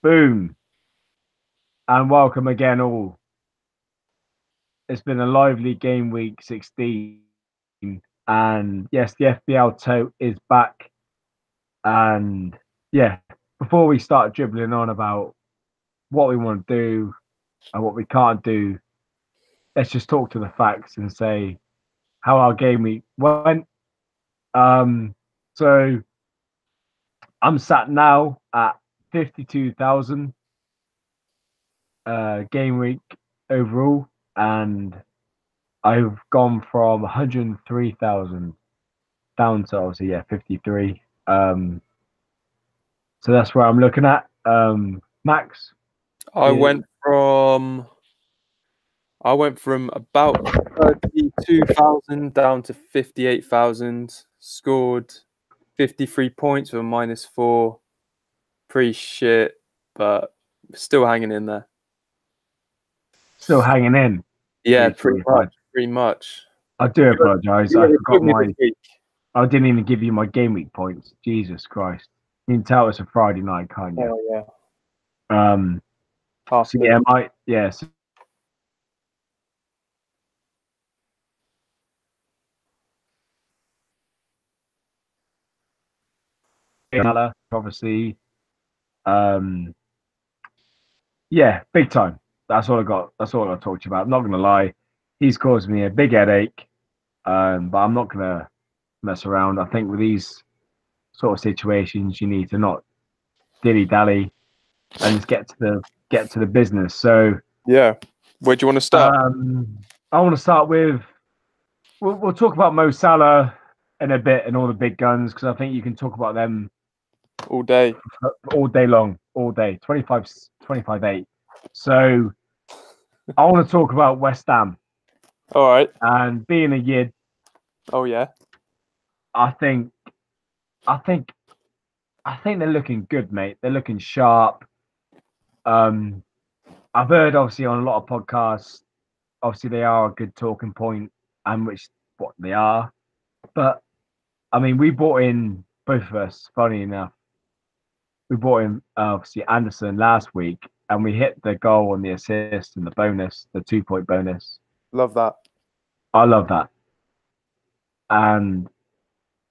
Boom, and welcome again, all. It's been a lively game week 16, and yes, the FPL Tote is back. And yeah, before we start dribbling on about what we want to do and what we can't do, let's just talk to the facts and say how our game week went. Um, so I'm sat now at 52,000 game week overall, and I've gone from 103,000 down to obviously 53. So that's where I'm looking at. Max I is went from about 32,000 down to 58,000. Scored 53 points with a -4. Pretty shit, but still hanging in there. still hanging in. Yeah, Please pretty fine. much. Pretty much. I do apologise. Yeah, I it forgot took me this my. week. I didn't even give you my game week points. Jesus Christ! You can tell it's a Friday night, can't you? Oh yeah, Um. half So sleep. yes. Obviously. Um. Yeah, big time. That's all I got. That's all I talked about. I'm not gonna lie. He's caused me a big headache. But I'm not gonna mess around. I think with these sort of situations, you need to not dilly dally and just get to the business. So Yeah. Where do you want to start? I want to start with we'll talk about Mo Salah in a bit and all the big guns because I think you can talk about them All day. all day long, all day, 25-8. So I want to talk about West Ham All right. and being a yid. Oh yeah. I think I think I think they're looking good, mate. They're looking sharp. Um, I've heard obviously on a lot of podcasts, obviously they are a good talking point, and which what they are. But I mean, we brought in both of us. Funny enough, we brought in obviously Anderson last week, and we hit the goal and the assist and the bonus, the 2 point bonus. Love that. I love that, and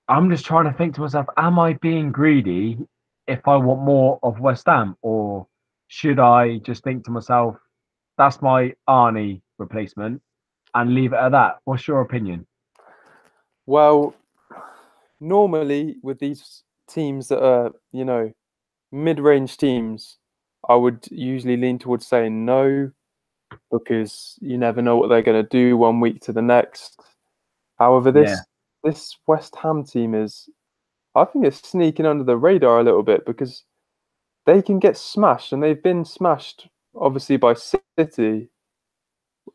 I'm just trying to think to myself, am I being greedy if I want more of West Ham, or should I just think to myself, that's my Arnie replacement, and leave it at that? What's your opinion? Well, normally with these teams that are, mid-range teams, I would usually lean towards saying no because you never know what they're going to do one week to the next. However, Yeah, this West Ham team is, I think it's sneaking under the radar a little bit because they can get smashed, and they've been smashed obviously by City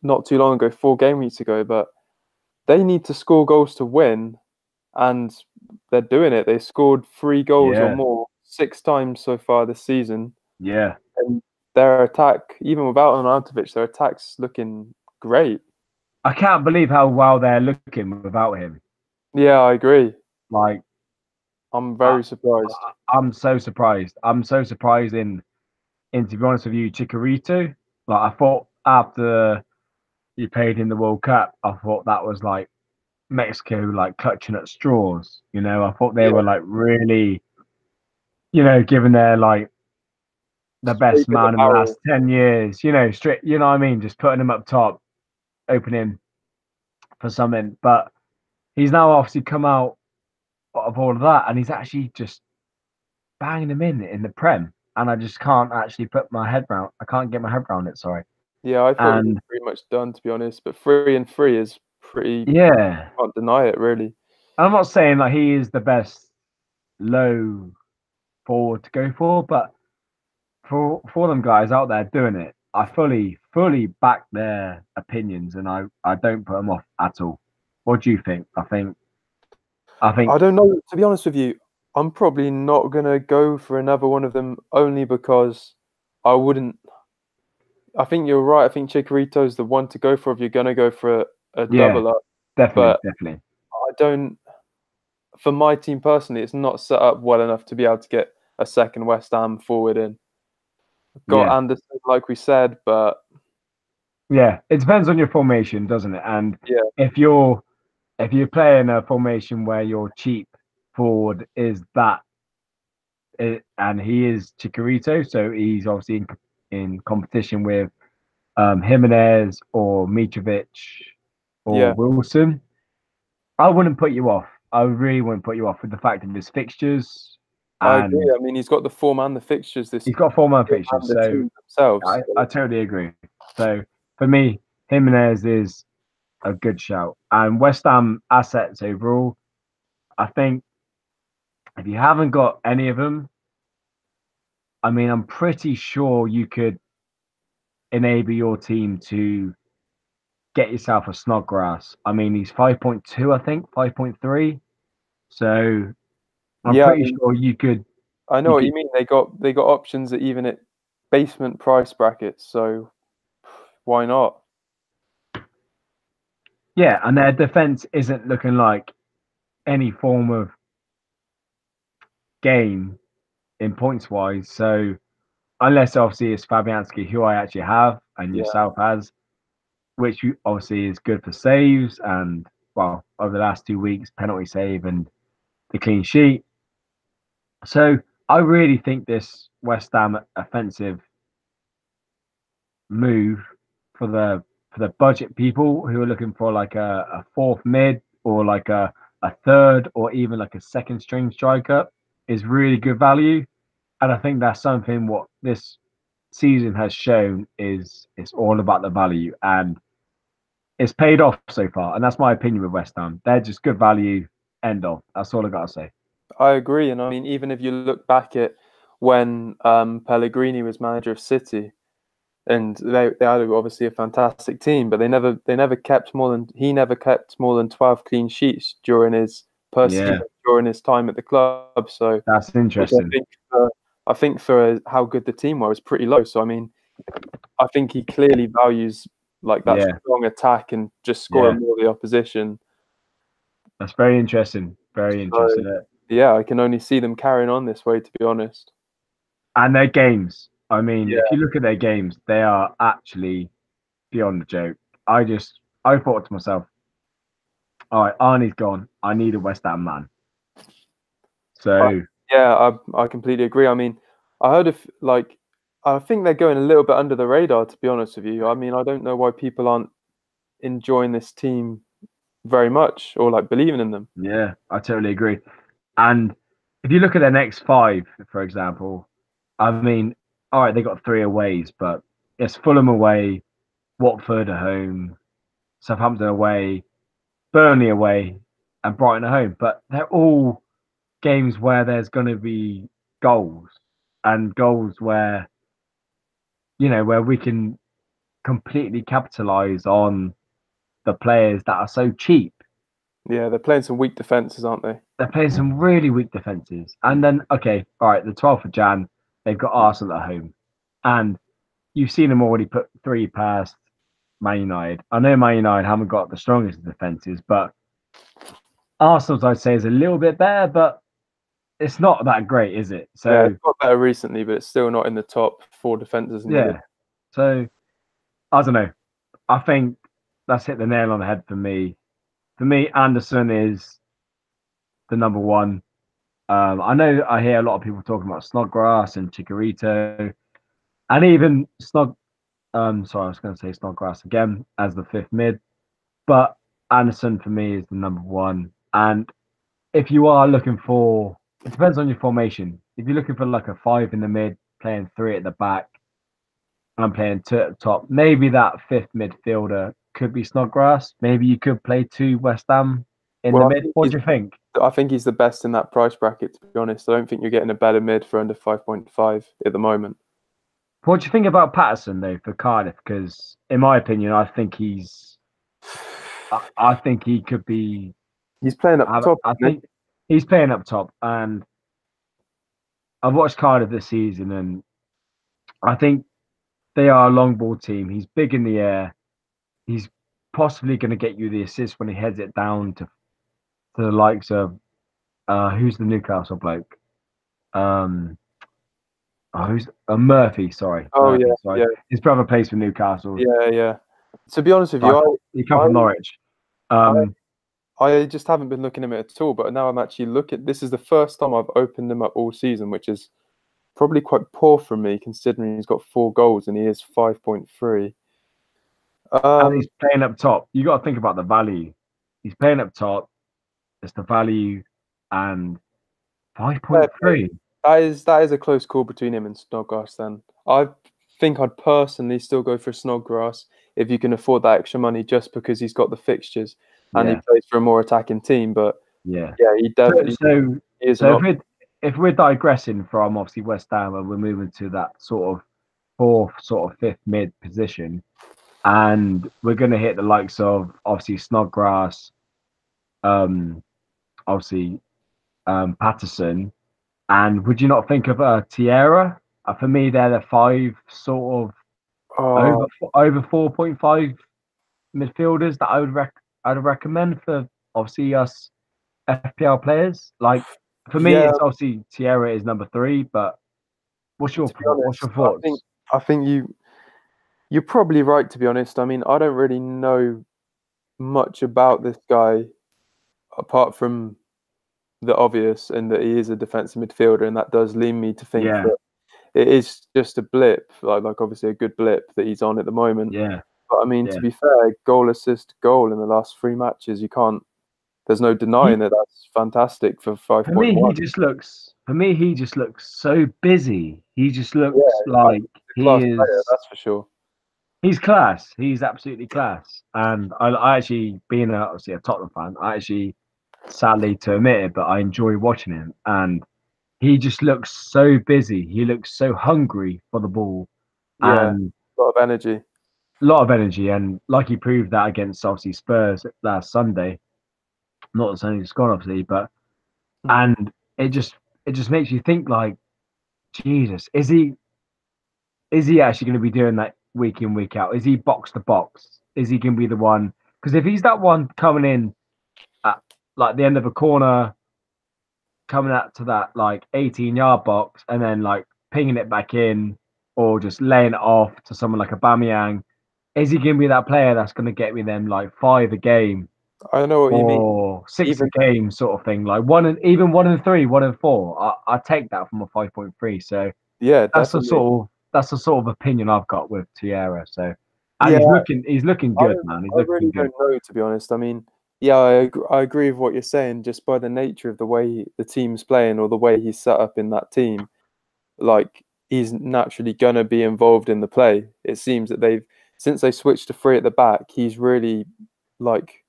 not too long ago, 4 game weeks ago, but they need to score goals to win, and they're doing it. They scored 3 goals or yeah, more 6 times so far this season. yeah. And their attack, even without Arnautovic, their attack's looking great. I can't believe how well they're looking without him. Yeah, I agree. Like, I'm I, very surprised. I'm so surprised. I'm so surprised in to be honest with you, Chikorito. Like, I thought after he played in the World Cup, I thought that was like Mexico like clutching at straws. I thought they Yeah, were like really, giving their like the best straight in the man in the barrel. last 10 years. Straight. You know what I mean? Just putting him up top, opening for something. But he's now obviously come out of all of that, and he's actually just banging them in the Prem. And I just can't actually put my head round. I can't get my head around it. Sorry. Yeah, I thought he was And pretty much done, to be honest. But 3-3 is pretty. yeah, Can't deny it, really. I'm not saying like he is the best low forward to go for, but for them guys out there doing it, I fully back their opinions, and I don't put them off at all. What do you think? I think I don't know. To be honest with you, I'm probably not gonna go for another one of them only because I wouldn't. I think you're right. I think Chikorito's the one to go for if you're gonna go for a yeah, double up. definitely, But definitely. I don't. For my team personally, it's not set up well enough to be able to get a second West Ham forward in. Got Yeah, Anderson, like we said, but yeah. It depends on your formation, doesn't it? And yeah, if you're if you're playing a formation where your cheap forward is and he is Chicharito, so he's obviously in competition with Jimenez or Mitrovic or yeah, Wilson, I wouldn't put you off. I really wouldn't put you off with the fact of his fixtures, I agree. and I mean, he's got the form and the fixtures this he's got 4 man and fixtures, the so team themselves. I totally agree. So for me, Jimenez is a good shout, and West Ham assets overall. I think if you haven't got any of them, I mean, I'm pretty sure you could enable your team to get yourself a Snodgrass. I mean, he's 5.2, I think, 5.3. So I'm Yeah, I pretty mean, sure you could I know you what could you mean. They got options at even at basement price brackets, so why not? yeah, and their defense isn't looking like any form of game in points wise. So unless obviously it's Fabianski, who I actually have and Yeah, yourself has, which obviously is good for saves and well, over the last 2 weeks, penalty save and the clean sheet. So I really think this West Ham offensive move for the budget people who are looking for like a fourth mid or like a third or even like a second string striker is really good value. And I think that's something what this season has shown is it's all about the value and it's paid off so far. And that's my opinion with West Ham. They're just good value. End of. That's all I gotta say. I agree. And I mean, even if you look back at when Pellegrini was manager of City, and they had obviously a fantastic team, but they never kept more than he never kept more than 12 clean sheets during his Yeah, during his time at the club. So, that's which interesting. I think for how good the team was pretty low. So I mean, I think he clearly values like that Yeah, strong attack and just yeah. scoring more the opposition. That's very interesting. Very So interesting. yeah, I can only see them carrying on this way, to be honest. And their games. I mean, if Yeah, you look at their games, they are actually beyond the joke. I thought to myself, all right, Arnie's gone. I need a West Ham man. I, So yeah, I completely agree. I mean, I heard of like I think they're going a little bit under the radar, to be honest with you. I mean, I don't know why people aren't enjoying this team very much or like believing in them. yeah, I totally agree. And if you look at their next five, for example, I mean, all right, they got 3 aways, but it's Fulham away, Watford at home, Southampton away, Burnley away, and Brighton at home. But they're all games where there's going to be goals and goals where where we can completely capitalize on the players that are so cheap. Yeah, they're playing some weak defenses, aren't they? They're playing some really weak defenses. And then, okay, all right, the 12th of Jan, they've got Arsenal at home. And you've seen them already put 3 past Man United. I know Man United haven't got the strongest defenses, but Arsenal's, I'd say, is a little bit better, but it's not that great, is it? Yeah, So, it's got better recently, but it's still not in the top four defenders in the league. yeah. So, I don't know. I think that's hit the nail on the head for me. For me, Anderson is the number one. I know I hear a lot of people talking about Snodgrass and Chicharito, and even Sorry, I was going to say Snodgrass again as the fifth mid, but Anderson for me is the number one. And if you are looking for, it depends on your formation. If you're looking for like a five in the mid, playing three at the back, and playing two at the top, maybe that fifth midfielder could be Snodgrass. Maybe you could play two West Ham in the Well, mid. What do you think? I think he's the best in that price bracket, to be honest. I don't think you're getting a better mid for under 5.5 at the moment. What do you think about Patterson though for Cardiff? Because in my opinion, I think he could be. He's playing up top, I isn't think he's playing up top, and I've watched Cardiff this season, and I think they are a long ball team. He's big in the air. He's possibly going to get you the assist when he heads it down to the likes of who's the Newcastle bloke? Um, who's Murphy? Sorry, Oh Murphy. yeah, Sorry, yeah, his brother plays for Newcastle. yeah, yeah. To be honest with I, you, he come I, from Norwich. I, Um, I just haven't been looking at him at all. But now I'm actually looking. This is the first time I've opened him up all season, which is probably quite poor from me considering he's got 4 goals and he is 5.3. and he's Um, playing up top. You got to think about the value. He's playing up top. It's the value, and fair play. 5.3. That is a close call between him and Snodgrass. Then I think I'd personally still go for Snodgrass if you can afford that extra money, just because he's got the fixtures and he Yeah, plays for a more attacking team. But yeah. yeah, he So, definitely so, he is an so if option. we're digressing from obviously West Ham and we're moving to that sort of fourth, sort of fifth mid position, and we're going to hit the likes of obviously Snodgrass, um, obviously Patterson, and would you not think of Tierra? For me, they're the five sort of over Oh over 4.5 midfielders that I'd recommend for obviously us FPL players. Like for me, yeah. it's obviously Tierra is number three, but To be what's your honest, thoughts? I think you're probably right. To be honest, I mean I don't really know much about this guy apart from the obvious, and that he is a defensive midfielder, and that does lead me to think Yeah, that it is just a blip, like obviously a good blip that he's on at the moment. yeah, But I mean, yeah. to be fair, goal, assist, goal in the last 3 matches, you can't. There's no denying He that that's fantastic for For me, 5.1. he just looks so busy. He just Yeah, looks like he's a class player, is that's for sure. he's class. He's absolutely class. And I actually, being obviously a Tottenham fan, I actually, sadly to admit it, but I enjoy watching him. And he just looks so busy. He looks so hungry for the ball Yeah, and a lot of energy. a lot of energy. And like he proved that against obviously Spurs last Sunday. Not the Sunday just gone, obviously, but Mm. and it just it just makes you think like, Jesus, is he actually going to be doing that week in, week out? Is he box to box? Is he going to be the one? Because if he's that one coming in at like the end of a corner, coming out to that like 18-yard box and then like pinging it back in or just laying it off to someone like a Bamiyang, is he going to be that player that's going to get me them like five a game I know what you mean. or six a Even game sort of thing? Like even 1 and 3, 1 and 4. I take that from a 5.3. So yeah, that's the definitely. sort of opinion I've got with Tierra. So, and Yeah, he's looking good, man. He's I looking really good. don't know, to be honest. I mean, yeah, I agree with what you're saying. Just by the nature of the way the team's playing or the way he's set up in that team, like he's naturally gonna be involved in the play. It seems that since they switched to three at the back, he's really like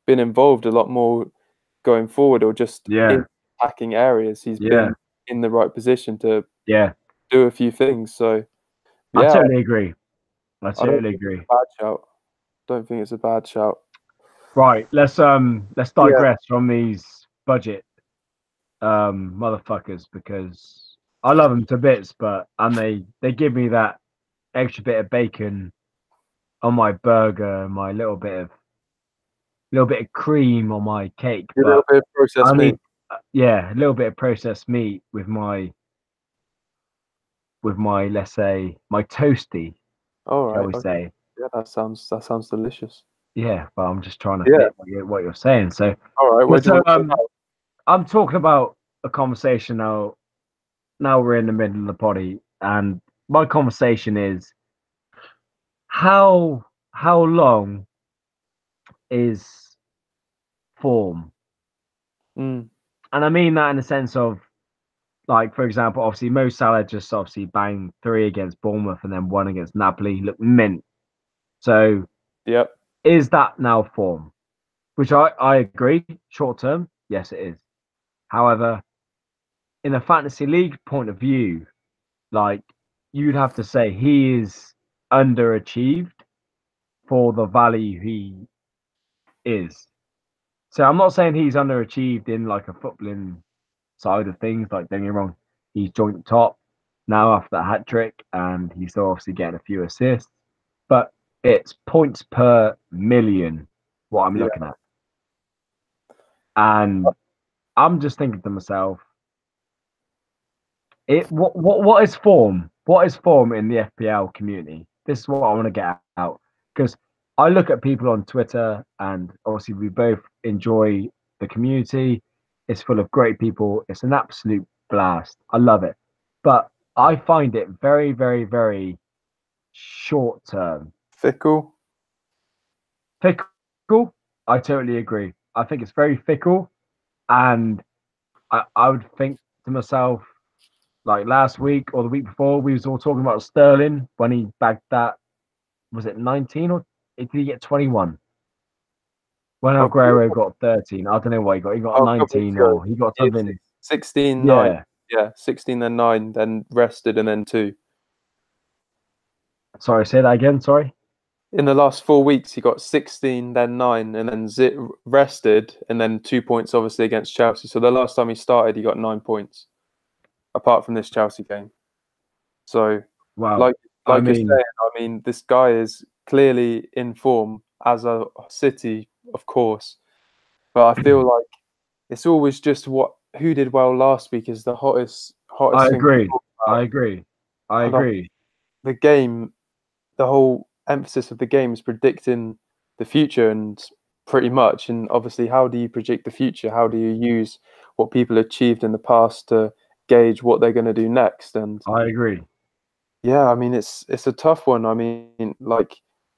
been involved a lot more going forward or just in Yeah, attacking areas. He's yeah, been in the right position to yeah. do a few things. So I yeah, totally agree. I I don't totally think it's agree. a bad shout. Don't think it's a bad shout. Right, let's Yeah, digress from these budget motherfuckers because I love them to bits, but and they give me that extra bit of bacon on my burger, my little bit of cream on my cake, a little but bit of I processed meat. need yeah, a little bit of processed meat with my, let's say, my toasty, All shall right. we Okay. say. Yeah, that sounds delicious. Yeah, but I'm just trying to Yeah. fit what you're saying. So, All right. but Where do you so want to go I'm talking about a conversation now. Now we're in the middle of the potty, and my conversation is how long is form, now? and I mean that in the sense of like, for example, obviously Mo Salah just obviously banged three against Bournemouth and then one against Napoli, looked mint. So Yep. is that now form? Which I agree, short term, yes, it is. However, in a fantasy league point of view, like you'd have to say he is underachieved for the value he is. So I'm not saying he's underachieved in like a footballing side of things. Like, don't get me wrong, he's joint top now after that hat trick, and he's still obviously getting a few assists. But it's points per million what I'm Yeah. looking at, and I'm just thinking to myself, What is form? What is form in the FPL community? This is what I want to get out because I look at people on Twitter, and obviously we both enjoy the community. It's full of great people. It's an absolute blast. I love it, but I find it very, very, very short term. Fickle. Fickle. I totally agree. I think it's very fickle, and I would think to myself, like last week or the week before, we was all talking about Sterling when he bagged that. Was it 19 or did he get 21? When A Aguero got 13, I don't know what he got. He got couple of weeks 19 ago. or he got He had something. 16, 9. Yeah. Yeah, 16, then 9, then rested, and then 2. Sorry, say that again. Sorry. In the last 4 weeks, he got 16, then 9, and then rested, and then 2 points, obviously, against Chelsea. So the last time he started, he got 9 points, apart from this Chelsea game. So, Well, like I you're mean, saying, this guy is clearly in form as a City, of course. But I feel like it's always just who did well last week is the hottest I thing to agree. talk I about. agree. I And agree. the game, the whole emphasis of the game is predicting the future, and pretty much. And obviously, how do you predict the future? How do you use what people achieved in the past to gauge what they're going to do next? And I agree. yeah, I mean, it's a tough one. I mean, like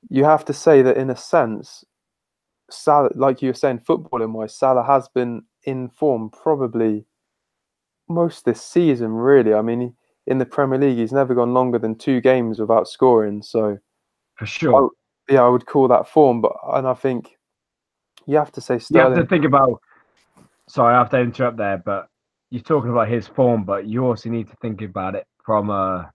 you have to say that in a sense, Salah, like you were saying, footballing wise, Salah has been in form probably most this season. Really, I mean, in the Premier League, he's never gone longer than 2 games without scoring. So, For I, sure. yeah, I would call that form. And I think you have to say You have to Sterling. think about, sorry, I have to interrupt there, but you're talking about his form, but you also need to think about it from a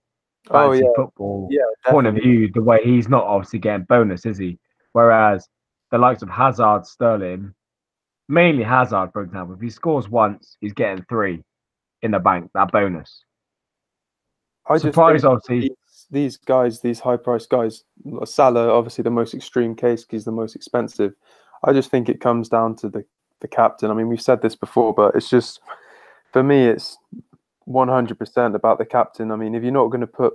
Oh fantasy yeah, football yeah, point of definitely. view. The way he's not obviously getting bonus, is he? Whereas the likes of Hazard, Sterling, mainly Hazard, for example, if he scores once, he's getting 3 in the bank, that bonus. I just think Surprise, obviously. these guys, these high-priced guys, Salah, obviously the most extreme case because he's the most expensive. I just think it comes down to the captain. I mean, we've said this before, but it's just for me, it's 100% about the captain. I mean, if you're not going to put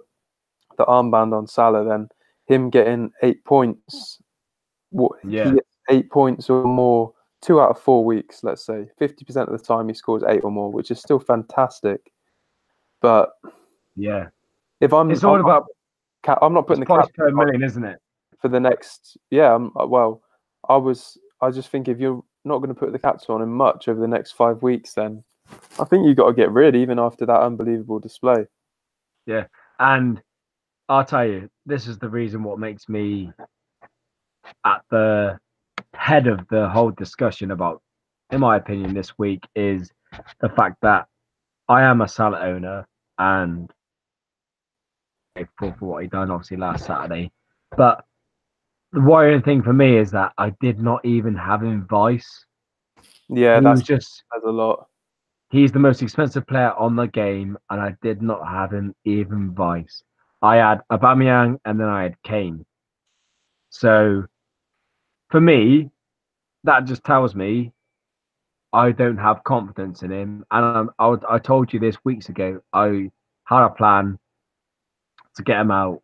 the armband on Salah, then him getting 8 points, he Yeah, gets 8 points or more 2 out of 4 weeks, let's say 50% of the time he scores 8 or more, which is still fantastic. But yeah. if It's all about I'm not it's putting the price captain per on million, isn't it? for the next. Yeah, well, I just think if you're not going to put the captain on him much over the next 5 weeks, then I think you got to get rid even after that unbelievable display. Yeah. And I'll tell you, this is the reason what makes me at the head of the whole discussion about, in my opinion, this week is the fact that I am a Salah owner and for what he done obviously last Saturday. But the worrying thing for me is that I did not even have him vice. Yeah, He was just that's a lot. he's the most expensive player on the game, and I did not have him even vice. I had Aubameyang and then I had Kane. So for me, that just tells me I don't have confidence in him. And I told you this weeks ago. I had a plan to get him out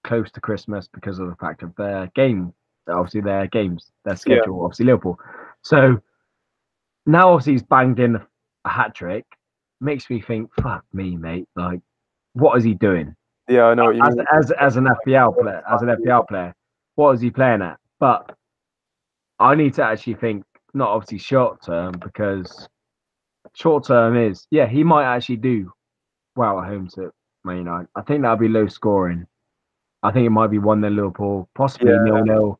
close to Christmas because of the fact of their game, obviously their games, their Yeah, schedule, obviously Liverpool. So now obviously he's banged in a hat trick. Makes me think, fuck me, mate. Like, what is he doing? yeah, I know what you As mean. as an FPL player, what is he playing at? But I need to actually think, not obviously short term, because short term is, yeah, he might actually do well at home to Man United. I think that'll be low scoring. I think it might be 1-0 Liverpool, possibly Yeah, 0-0.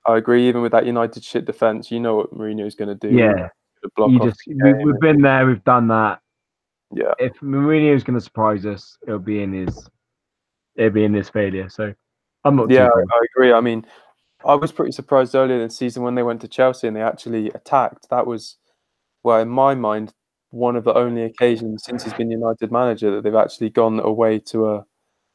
I agree. Even with that United shit defense, you know what Mourinho's going to do. He knows Yeah, to block off the game. we've been there, we've done that. Yeah, If Mourinho's going to surprise us, it'll be in his failure. So I'm not yeah, too bothered. I agree. I mean, I was pretty surprised earlier this season when they went to Chelsea and they actually attacked. That was, well, in my mind, one of the only occasions since he's been United manager that they've actually gone away to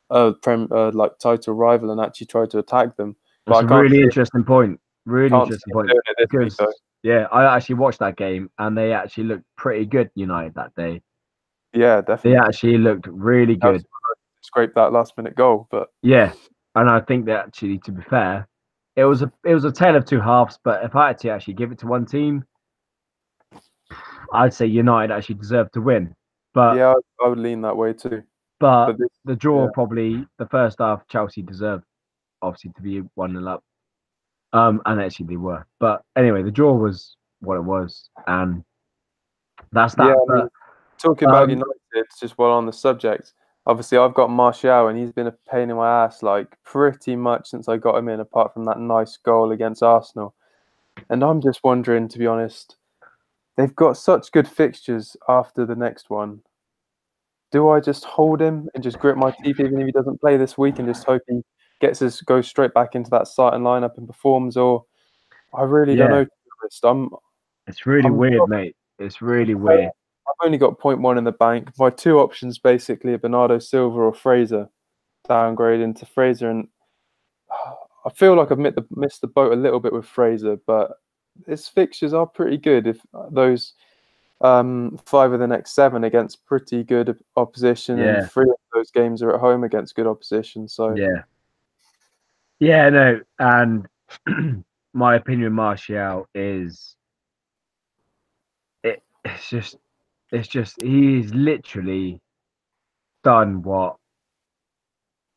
like title rival and actually tried to attack them. But That's a really interesting point. Really can't see interesting him point doing it this week because though. yeah, I actually watched that game and they actually looked pretty good. United that day. Yeah, They definitely. actually looked really good. Scrape that last minute goal, but Yeah, and I think that actually, to be fair, it was a tale of two halves. But if I had to actually give it to one team, I'd say United actually deserved to win. But yeah, I would lean that way too. but But this, the draw yeah, probably the first half Chelsea deserved obviously to be 1-0 up. And actually they were. But anyway, the draw was what it was, and that's yeah. that. I But mean, talking about um, United, just while on the subject, obviously I've got Martial, and he's been a pain in my ass like pretty much since I got him in, apart from that nice goal against Arsenal. And I'm just wondering, to be honest, they've got such good fixtures after the next one. Do I just hold him and just grit my teeth even if he doesn't play this week and just hope he goes straight back into that starting lineup and performs? Or I really don't yeah, know. To be honest. it's really I'm weird, mate. It's really weird. I've only got point one in the bank. My two options basically are Bernardo Silva or Fraser. Downgrade into Fraser, and I feel like I've missed the boat a little bit with Fraser, but his fixtures are pretty good. If those five of the next seven against pretty good opposition, and Yeah, three of those games are at home against good opposition. So yeah, yeah. No, and my opinion, Martial is it's just he's literally done what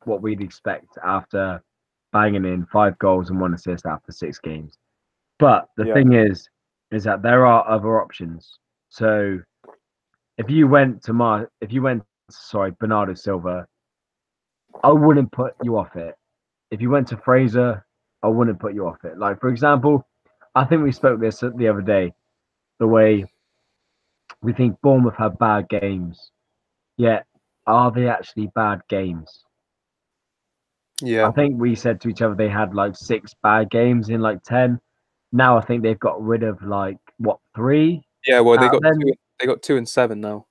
we'd expect after banging in 5 goals and 1 assist after 6 games. But the yeah, thing is that there are other options. So if you went sorry Bernardo Silva, I wouldn't put you off it. If you went to Fraser, I wouldn't put you off it. Like for example, I think we spoke this the other day. The way we think Bournemouth have bad games, yet are they actually bad games? I yeah, think we said to each other they had like 6 bad games in like 10. Now I think they've got rid of like what, three yeah. Well, out of them? they got 2 and 7 now.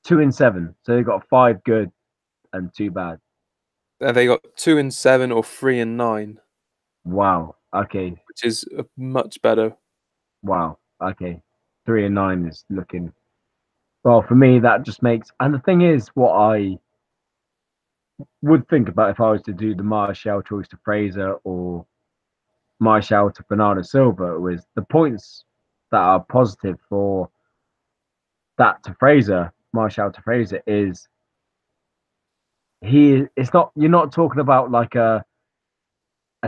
2 and 7. So they've got 5 good and 2 bad. They got 2 and 7 or 3 and 9, Wow. Okay. which is much better. Wow. Okay. 3 and 9 is looking well for me. That just makes, and the thing is, what I would think about if I was to do the Martial choice to Fraser or Martial to Bernardo Silva was the points that are positive for that to Fraser, Martial to Fraser is it's not, you're not talking about like a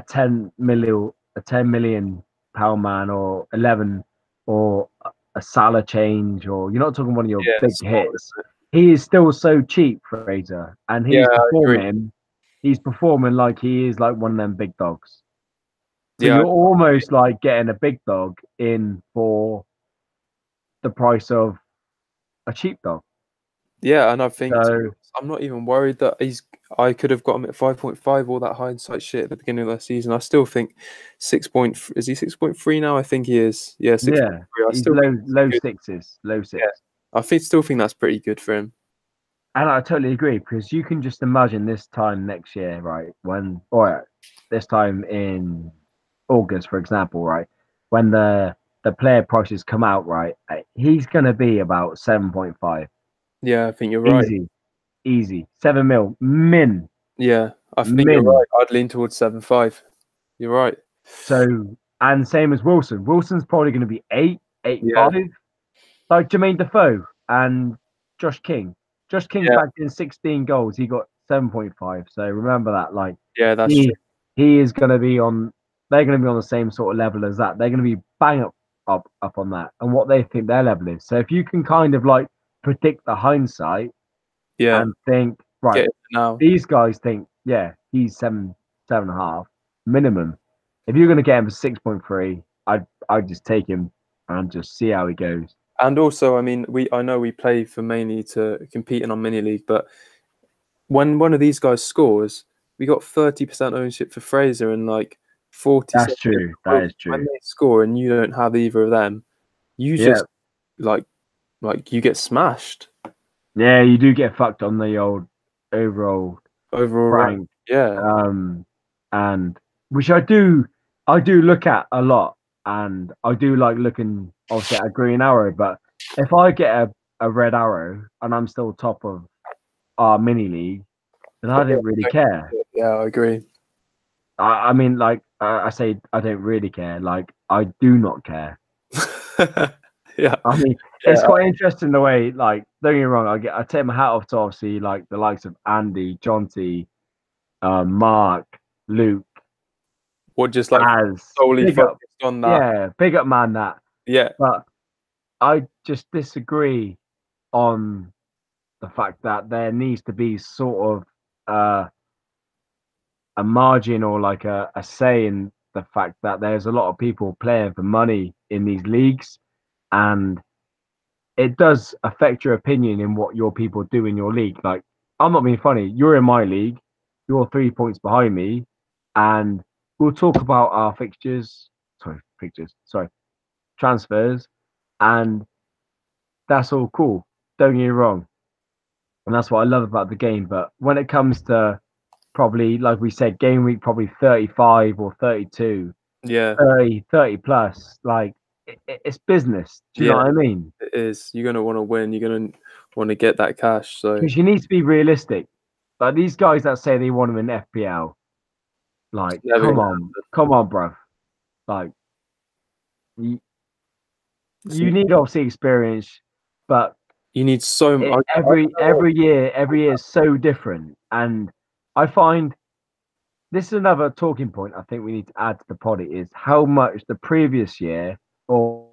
10 million pound man or 11 or a Salah change, or you're not talking one of your Yeah, big small, hits. isn't it? He is still so cheap, Fraser, and Yeah, I agree. he's performing like he is like one of them big dogs. So Yeah, you're almost like getting a big dog in for the price of a cheap dog. yeah, and I think, to be So honest, I'm not even worried that he's. I could have got him at 5.5, all that hindsight shit at the beginning of the season. I still think 6 point. Is he 6.3 now? I think he is. Yeah, six point yeah, three. I he's still think that's low good. sixes, low Yeah, six. still think that's pretty good for him. And I totally agree because you can just imagine this time next year, right? Or this time in August, for example, right? When the player prices come out, right? He's gonna be about 7.5. Yeah, I think you're right. Easy, easy. 7 mil, Yeah, I think you're min. right. I'd lean towards 7.5. You're right. So, and same as Wilson. Wilson's probably gonna be 8, Yeah, 8.5. Like Jermaine Defoe and Josh King. Josh King yeah, backed in 16 goals. He got 7.5. So remember that. Like yeah. That's true. he he is going to be on. They're going to be on the same sort of level as that. They're going to be bang up on that and what they think their level is. So if you can kind of like predict the hindsight Yeah, and think right, get it now. these guys think yeah he's 7.5 minimum. If you're going to get him for 6.3, I'd just take him and just see how he goes. And also, I mean, I know we play for mainly to compete in our mini league, but when one of these guys scores, we got 30% ownership for Fraser and like That's 47 true. That Wilson. is When true. they score and you don't have either of them, you Yeah. just like you get smashed Yeah, you do get fucked on the old overall overall rank. rank. Yeah, Um and which I do look at a lot, and I do like looking obviously at a green arrow, but if I get a red arrow and I'm still top of our mini league, then I don't really care. Yeah, I agree. I mean, like I say, I don't really care. Like I do not care. Yeah. I mean, it's quite interesting the way, like, don't get me wrong, I take my hat off to obviously like the likes of Andy, Jonty, Mark, Luke, What, just like as solely big up, focused on that? yeah, big up man that. Yeah. But I just disagree on the fact that there needs to be sort of a margin or like a say in the fact that there's a lot of people playing for money in these leagues, and it does affect your opinion in what your people do in your league. Like, I'm not being funny. You're in my league. You're 3 points behind me, and we'll talk about our fixtures. Sorry, fixtures. Sorry, transfers, and that's all cool. Don't get me wrong, and that's what I love about the game. But when it comes to probably, like we said, game week probably 35 or 32, Yeah. 30 plus, like it's business. Do you know Yeah, what I mean? it is. You're gonna want to win. You're gonna want to get that cash. So Because you need to be realistic. Like these guys that say they want him in FPL, like, it's never gonna happen. come on, bro. Like, you, It's, you need obviously experience, but you need so much. every year is so different. And I find this is another talking point I think we need to add to the pod is how much the previous year or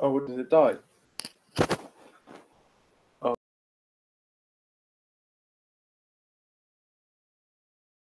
Oh, what, did it die?